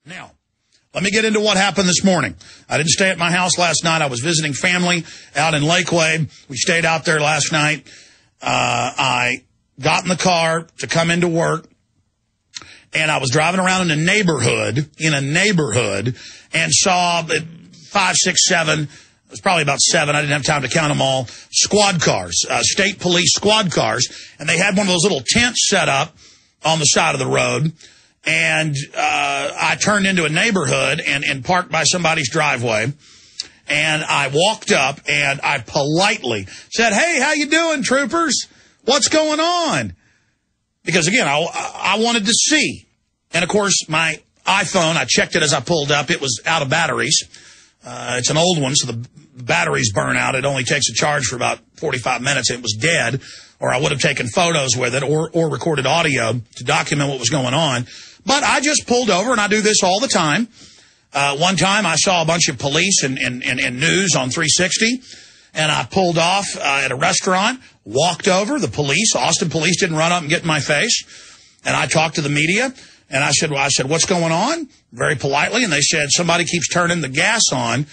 Now, let me get into what happened this morning. I didn't stay at my house last night. I was visiting family out in Lakeway. We stayed out there last night. I got in the car to come into work, and I was driving around in a neighborhood, and saw 5, 6, 7, it was probably about 7, I didn't have time to count them all, squad cars, state police squad cars, and they had one of those little tents set up on the side of the road. And I turned into a neighborhood and parked by somebody's driveway. And I walked up and I politely said, "Hey, how you doing, troopers? What's going on?" Because, again, I wanted to see. And, of course, my iPhone, I checked it as I pulled up. It was out of batteries. It's an old one, so the batteries burn out. It only takes a charge for about 45 minutes. It was dead, or I would have taken photos with it or recorded audio to document what was going on. But I just pulled over, and I do this all the time. One time I saw a bunch of police and news on 360, and I pulled off at a restaurant, walked over. The police, Austin police, didn't run up and get in my face. And I talked to the media, and I said, "What's going on?" Very politely. And they said, "Somebody keeps turning the gas on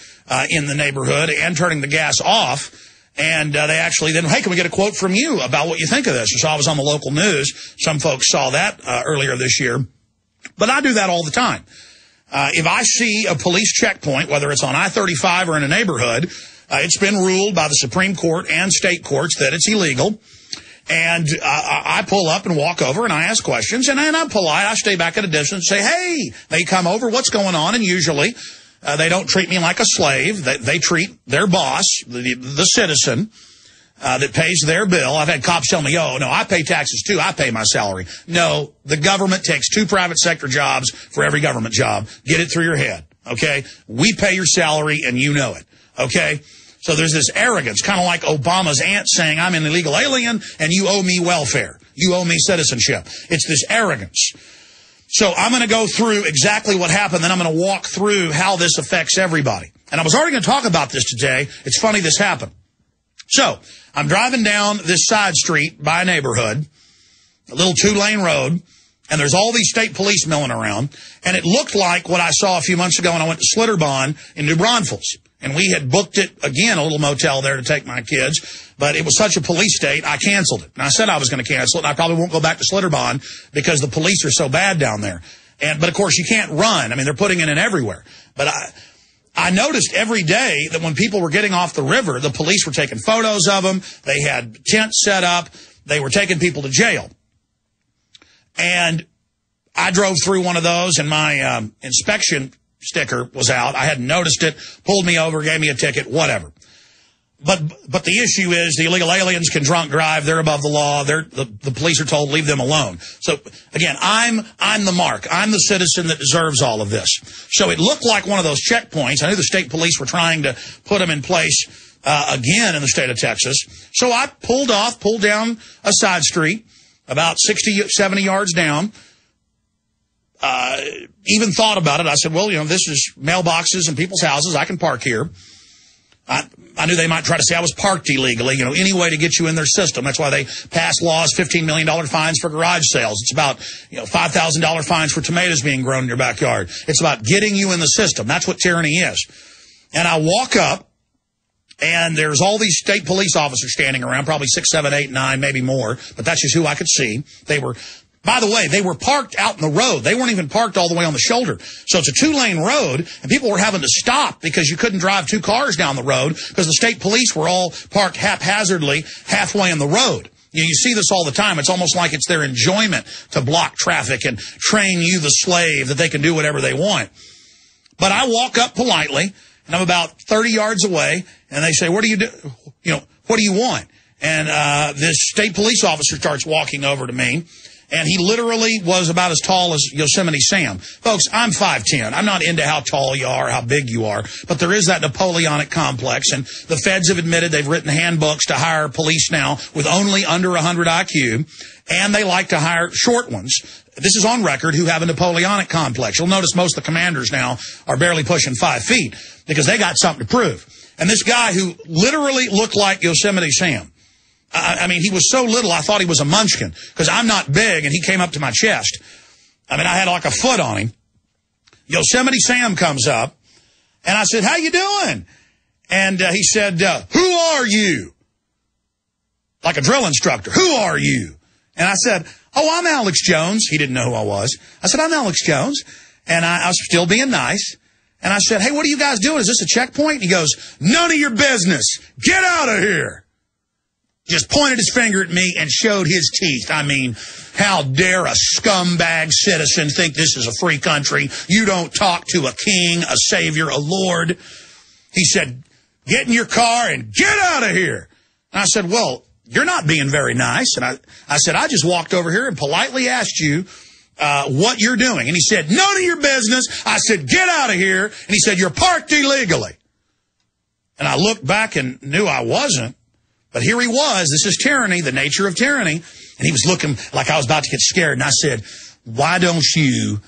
in the neighborhood and turning the gas off." And they actually then, "Hey, can we get a quote from you about what you think of this?" So I was on the local news. Some folks saw that earlier this year. But I do that all the time. If I see a police checkpoint, whether it's on I-35 or in a neighborhood, it's been ruled by the Supreme Court and state courts that it's illegal. And I pull up and walk over and I ask questions. And I'm polite. I stay back at a distance and say, "Hey," they come over, "what's going on?" And usually they don't treat me like a slave. They treat their boss, the citizen, that pays their bill. I've had cops tell me, "Oh, no, I pay taxes too. I pay my salary." No, the government takes 2 private sector jobs for every government job. Get it through your head, okay? We pay your salary and you know it, okay? So there's this arrogance, kind of like Obama's aunt saying, "I'm an illegal alien and you owe me welfare. You owe me citizenship." It's this arrogance. So I'm going to go through exactly what happened, then I'm going to walk through how this affects everybody. And I was already going to talk about this today. It's funny this happened. So I'm driving down this side street by a neighborhood, a little 2-lane road, and there's all these state police milling around. And it looked like what I saw a few months ago when I went to Slitterbahn in New Braunfels. And we had booked it, again, a little motel there to take my kids. But it was such a police state, I canceled it. And I said I was going to cancel it, and I probably won't go back to Slitterbahn because the police are so bad down there. But, of course, you can't run. I mean, they're putting it in everywhere. But I noticed every day that when people were getting off the river, the police were taking photos of them. They had tents set up. They were taking people to jail. And I drove through one of those, and my inspection sticker was out. I hadn't noticed it, pulled me over, gave me a ticket, whatever. But the issue is the illegal aliens can drunk drive. They're above the law. The police are told, leave them alone. So, again, I'm the mark. I'm the citizen that deserves all of this. So it looked like one of those checkpoints. I knew the state police were trying to put them in place again in the state of Texas. So I pulled down a side street about 60, 70 yards down. Even thought about it. I said, well, this is mailboxes and people's houses. I can park here. I knew they might try to say I was parked illegally, any way to get you in their system. That's why they passed laws, $15 million fines for garage sales. It's about, $5,000 fines for tomatoes being grown in your backyard. It's about getting you in the system. That's what tyranny is. And I walk up, and there's all these state police officers standing around, probably 6, 7, 8, 9, maybe more, but that's just who I could see. By the way, they were parked out in the road. They weren't even parked all the way on the shoulder. So it's a 2-lane road, and people were having to stop because you couldn't drive 2 cars down the road because the state police were all parked haphazardly halfway in the road. You see this all the time. It's almost like it's their enjoyment to block traffic and train you, the slave, that they can do whatever they want. But I walk up politely, and I'm about 30 yards away, and they say, "What do you do? What do you want?" And this state police officer starts walking over to me. And he literally was about as tall as Yosemite Sam. Folks, I'm 5'10". I'm not into how tall you are, how big you are. But there is that Napoleonic complex. And the feds have admitted they've written handbooks to hire police now with only under 100 IQ. And they like to hire short ones. This is on record, who have a Napoleonic complex. You'll notice most of the commanders now are barely pushing 5 feet because they got something to prove. And this guy who literally looked like Yosemite Sam, I mean, he was so little, I thought he was a munchkin, because I'm not big, and he came up to my chest. I mean, I had like a foot on him. Yosemite Sam comes up, and I said, how you doing? And he said, who are you? Like a drill instructor. Who are you? And I said, oh, I'm Alex Jones. He didn't know who I was. I said, I'm Alex Jones. And I was still being nice. And I said, hey, what are you guys doing? Is this a checkpoint? And he goes, none of your business. Get out of here. Just pointed his finger at me and showed his teeth. I mean, how dare a scumbag citizen think this is a free country? You don't talk to a king, a savior, a lord. He said, get in your car and get out of here. And I said, well, you're not being very nice. And I said, I just walked over here and politely asked you what you're doing. And he said, none of your business. I said, get out of here. And he said, you're parked illegally. And I looked back and knew I wasn't. But here he was. This is tyranny, the nature of tyranny. And he was looking like I was about to get scared. And I said, why don't you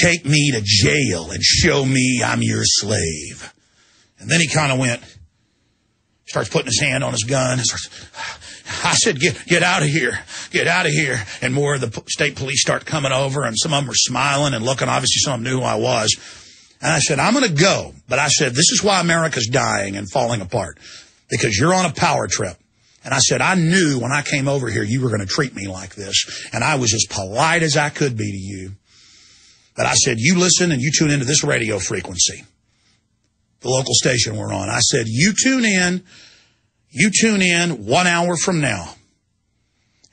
take me to jail and show me I'm your slave? And then he kind of went, starts putting his hand on his gun. I said, get out of here. Get out of here. And more of the state police start coming over, and some of them were smiling and looking. Obviously, some of them knew who I was. And I said, I'm going to go. But I said, this is why America's dying and falling apart. Because you're on a power trip. And I said, I knew when I came over here you were going to treat me like this. And I was as polite as I could be to you. But I said, you listen and you tune into this radio frequency, the local station we're on. I said, you tune in 1 hour from now.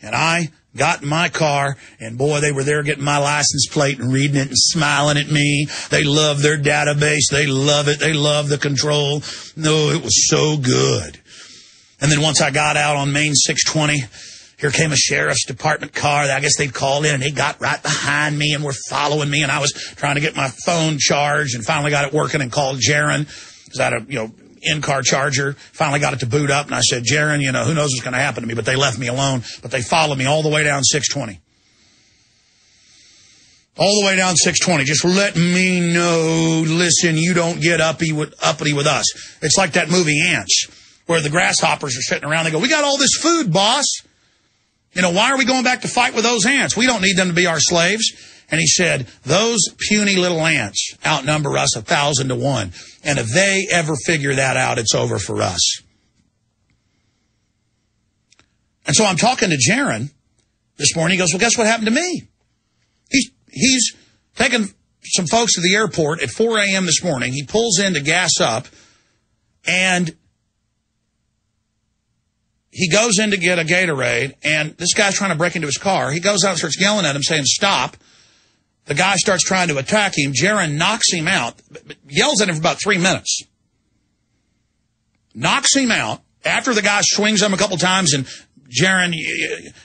And I got in my car, and boy, they were there getting my license plate and reading it and smiling at me. They love their database. They love it. They love the control. No, it was so good. And then once I got out on Main 620, here came a sheriff's department car. I guess they'd called in, and they got right behind me and were following me. And I was trying to get my phone charged and finally got it working and called Jaron, because I had a, in-car charger. Finally got it to boot up, and I said, Jaron, who knows what's going to happen to me? But they left me alone. But they followed me all the way down 620. All the way down 620. Just let me know, listen, you don't get uppity with us. It's like that movie Ants, where the grasshoppers are sitting around. They go, we got all this food, boss. Why are we going back to fight with those ants? We don't need them to be our slaves. And he said, those puny little ants outnumber us 1,000 to 1. And if they ever figure that out, it's over for us. And so I'm talking to Jaron this morning. He goes, well, guess what happened to me? He's taking some folks to the airport at 4 a.m. this morning. He pulls in to gas up, and he goes in to get a Gatorade, and this guy's trying to break into his car. He goes out and starts yelling at him, saying, stop. The guy starts trying to attack him. Jaron knocks him out, yells at him for about 3 minutes. Knocks him out after the guy swings him a couple times, and Jaron,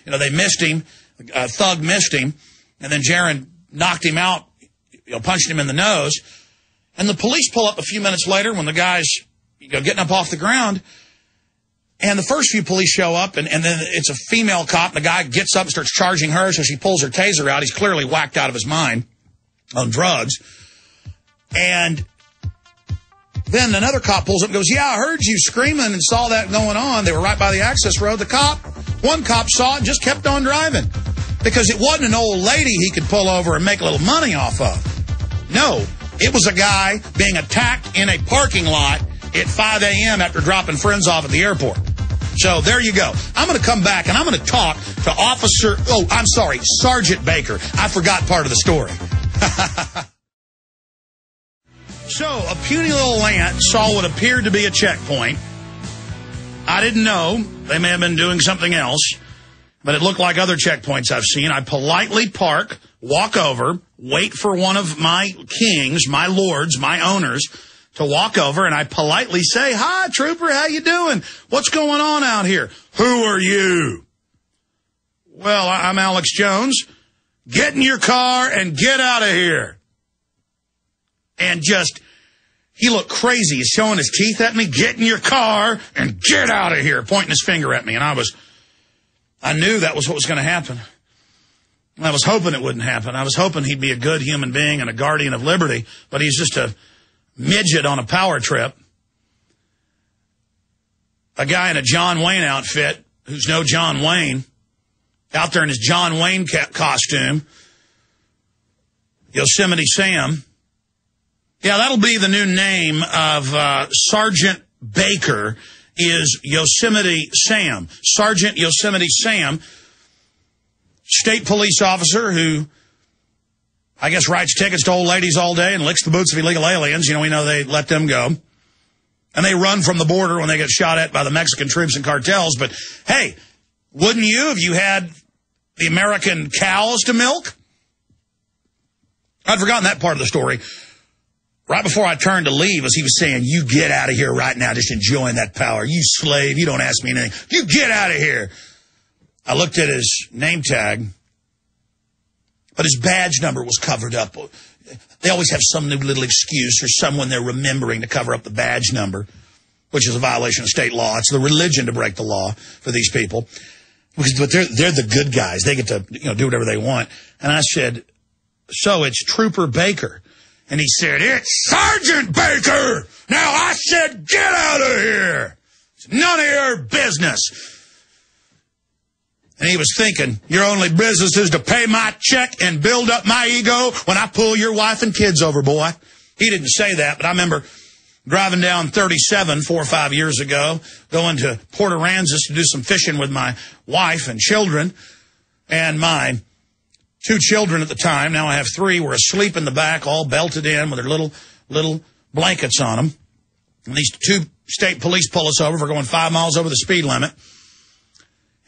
they missed him. Thug missed him, and then Jaron knocked him out, punched him in the nose. And the police pull up a few minutes later when the guy's getting up off the ground. And the first few police show up, and then it's a female cop. The guy gets up and starts charging her, so she pulls her taser out. He's clearly whacked out of his mind on drugs. And then another cop pulls up and goes, yeah, I heard you screaming and saw that going on. They were right by the access road. One cop saw it and just kept on driving because it wasn't an old lady he could pull over and make a little money off of. No, it was a guy being attacked in a parking lot at 5 a.m. after dropping friends off at the airport. So there you go. I'm going to come back and I'm going to talk to Sergeant Baker. I forgot part of the story. So a puny little ant saw what appeared to be a checkpoint. I didn't know. They may have been doing something else, but it looked like other checkpoints I've seen. I politely park, walk over, wait for one of my kings, my lords, my owners, to walk over, and I politely say, hi, trooper, how you doing? What's going on out here? Who are you? Well, I'm Alex Jones. Get in your car and get out of here. And he looked crazy. He's showing his teeth at me. Get in your car and get out of here, pointing his finger at me. And I knew that was what was going to happen. I was hoping it wouldn't happen. I was hoping he'd be a good human being and a guardian of liberty, but he's just a midget on a power trip. A guy in a John Wayne outfit who's no John Wayne, out there in his John Wayne costume. Yosemite Sam Yeah, that'll be the new name of Sergeant Baker is Yosemite Sam. Sergeant Yosemite Sam, state police officer who, I guess, writes tickets to old ladies all day and licks the boots of illegal aliens. You know, we know they let them go. And they run from the border when they get shot at by the Mexican troops and cartels. But, hey, wouldn't you if you had the American cows to milk? I'd forgotten that part of the story. Right before I turned to leave, as he was saying, you get out of here right now, just enjoying that power. You slave, you don't ask me anything. You get out of here. I looked at his name tag, but his badge number was covered up. They always have some new little excuse or someone they're remembering to cover up the badge number, which is a violation of state law. It's the religion to break the law for these people. But they're the good guys. They get to do whatever they want. And I said, so it's Trooper Baker. And he said, it's Sergeant Baker. Now I said, get out of here. It's none of your business. And he was thinking, your only business is to pay my check and build up my ego when I pull your wife and kids over, boy. He didn't say that, but I remember driving down 37 4 or 5 years ago, going to Port Aransas to do some fishing with my wife and children. And my 2 children at the time, now I have 3, were asleep in the back, all belted in with their little blankets on them. And these 2 state police pull us over for going 5 miles over the speed limit.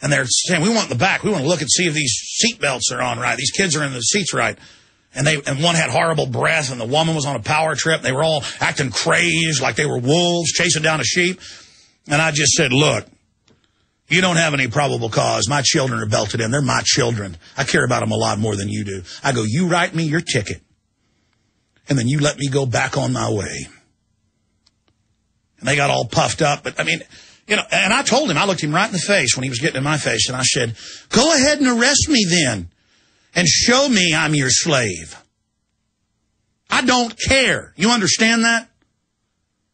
And they're saying, we want in the back. We want to look and see if these seat belts are on right. These kids are in the seats right. And one had horrible breath, and the woman was on a power trip. They were all acting crazed like they were wolves chasing down a sheep. And I just said, look, you don't have any probable cause. My children are belted in. They're my children. I care about them a lot more than you do. I go, you write me your ticket, and then you let me go back on my way. And they got all puffed up. But, I mean, and I told him, I looked him right in the face when he was getting in my face, and I said, go ahead and arrest me then, and show me I'm your slave. I don't care. You understand that?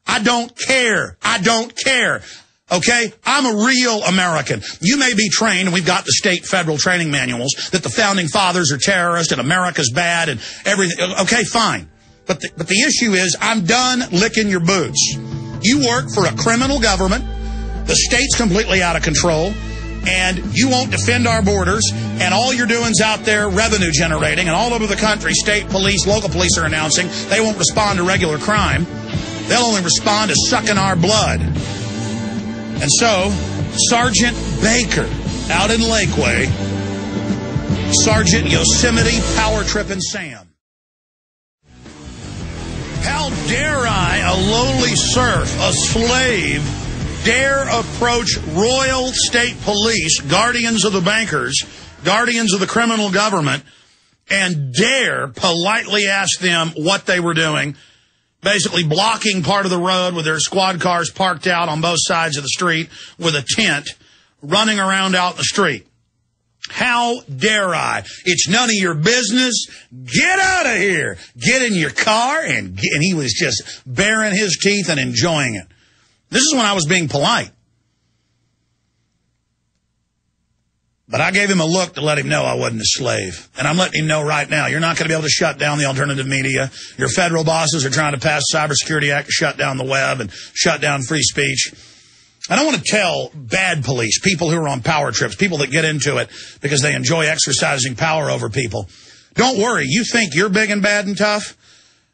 I don't care. I don't care. Okay? I'm a real American. You may be trained, and we've got the state federal training manuals, that the founding fathers are terrorists and America's bad and everything. Okay, fine. But the issue is, I'm done licking your boots. You work for a criminal government. The state's completely out of control, and you won't defend our borders, and all you're doing is out there revenue generating, and all over the country, state police, local police are announcing they won't respond to regular crime. They'll only respond to sucking our blood. And so, Sergeant Baker, out in Lakeway, Sergeant Yosemite Power Trippin' Sam. How dare I, a lowly serf, a slave, dare approach Royal State Police, guardians of the bankers, guardians of the criminal government, and dare politely ask them what they were doing, basically blocking part of the road with their squad cars parked out on both sides of the street with a tent, running around out in the street. How dare I? It's none of your business. Get out of here. Get in your car. And he was just baring his teeth and enjoying it. This is when I was being polite. But I gave him a look to let him know I wasn't a slave. And I'm letting him know right now, you're not going to be able to shut down the alternative media. Your federal bosses are trying to pass the Cybersecurity Act to shut down the web and shut down free speech. I don't want to tell bad police, people who are on power trips, people that get into it because they enjoy exercising power over people. Don't worry. You think you're big and bad and tough?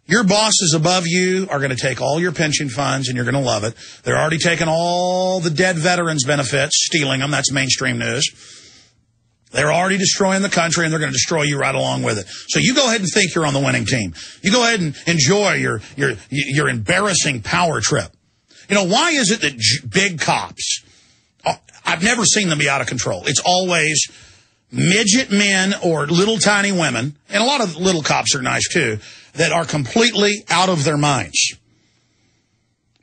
Your bosses above you are going to take all your pension funds, and you're going to love it. They're already taking all the dead veterans' benefits, stealing them. That's mainstream news. They're already destroying the country, and they're going to destroy you right along with it. So you go ahead and think you're on the winning team. You go ahead and enjoy your embarrassing power trip. You know, why is it that big cops, I've never seen them be out of control. It's always midget men or little tiny women, and a lot of little cops are nice too, that are completely out of their minds.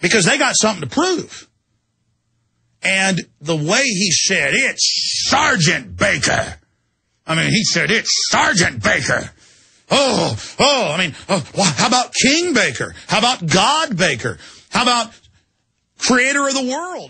Because they got something to prove. And the way he said, it's Sergeant Baker. I mean, he said, it's Sergeant Baker. How about King Baker? How about God Baker? How about Creator of the world?